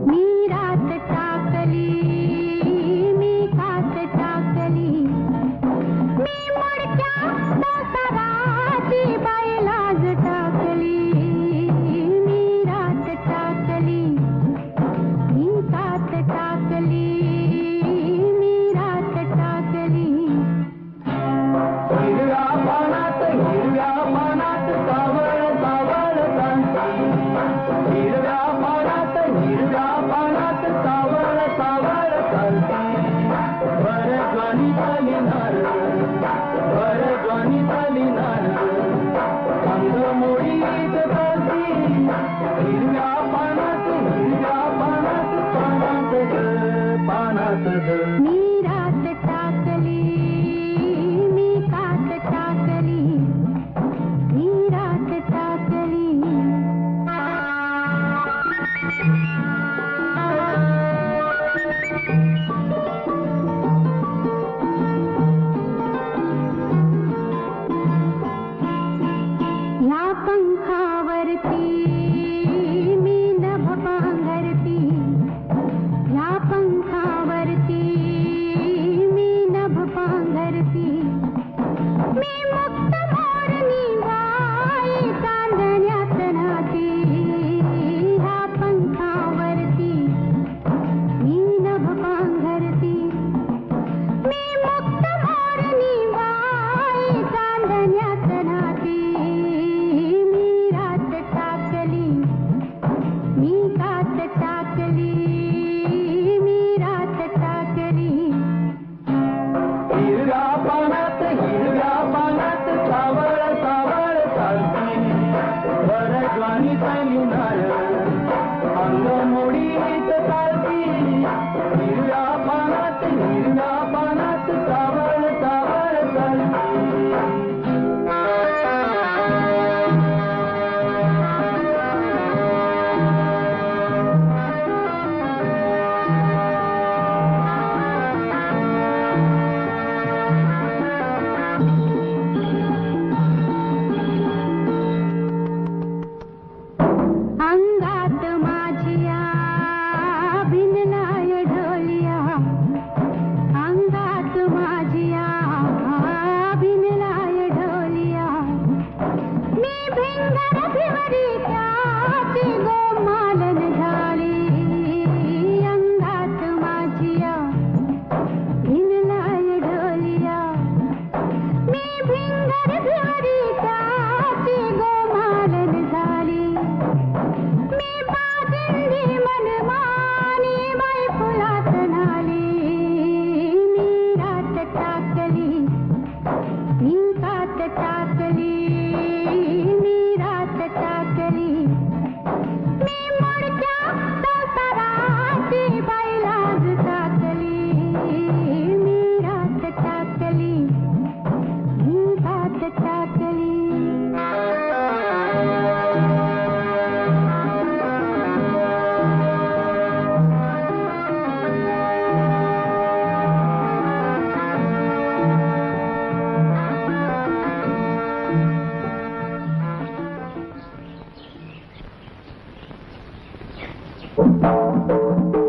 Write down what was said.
मी रात टाकली, मी कात टाकली, मी मोडक्या संसाराची बाई लाज टाकली. मी रात टाकली, मी कात टाकली, मी रात टाकली. हिरव्या पानात सावळ सावळ चालती. हिरव्या पानात सावळ सावळ चालती. वर ज्वानी चालिनार, वर ज्वानी चालिनार, अंग मोडीत चालती. हिरव्या पानात पानात मी रात टाकली, मी कात टाकली, मी रात टाकली. या पंखावरती मी नभ पांघरती, या पंखावरती मी नभ पांघरती. मी मुक्त मोरणी बाई चांदण्यात नाती. ह्या पंखावरती मी नभ पांघरती. मी मुक्त मोरणी बाई चांदण्यात नाती. मी रात टाकली, मी कात टाकली, मी रात टाकली. हिरव्या पानात सावळ सावळ चालती. वर ज्वानी चालिनार, अंग मोडीत चालती. हिरव्या पानात सावळ सावळ चालती. अंगात माझिया भिनलाय ढोलिया, अंगात माझिया भिनलाय ढोलिया. मी भिंगर भिवरी त्याची गोमालन झाली. अंगात माझिया भिनलाय ढोलिया. मी भिंगर भिवरी त्याची गोमालन झाली. मी बाजिंदी मनमानी बाई फुलात नाली. मी रात टाकली, मी कात टाकली, मी रात टाकली. मी मोडक्या संसाराची बाई लाज टाकली. मी रात टाकली, मी कात टाकली. Thank you.